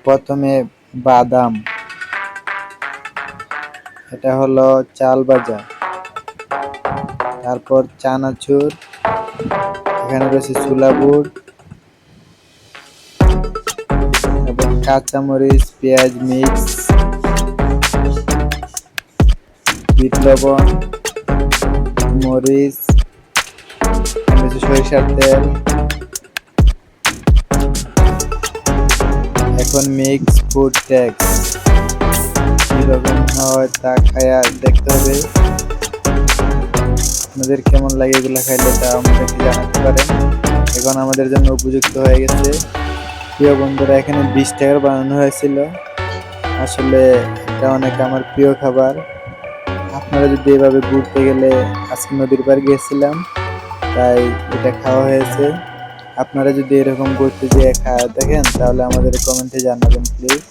প্রথমে বাদাম, এটা হলো চাল ভাজা, তারপর চানাচুর, এখানে রয়েছে ছোলা বুট এবং কাঁচামরিচ, পেঁয়াজ মিক্স, বিট লবণ, মরিচ, সরিষার তেল। এখন মিক্স ফুড ট্যাক্স কিরকম হয় তা খায়া দেখতে হবে। আপনাদের কেমন লাগে এগুলো খাইলে তা আমাদেরকে জানাতে পারেন। এখন আমাদের জন্য উপযুক্ত হয়ে গেছে। প্রিয় বন্ধুরা, এখানে 20 টাকার বানানো হয়েছিল। আসলে এটা অনেক আমার প্রিয় খাবার। আপনারা যদি এভাবে ঘুরতে গেলে, আজকে নদীর পাড়ে গিয়েছিলাম তাই এটা খাওয়া হয়েছে। আপনারা যদি এরকম ঘুরতে যেয়ে খাওয়া দেখেন তাহলে আমাদের কমেন্টে জানাবেন প্লিজ।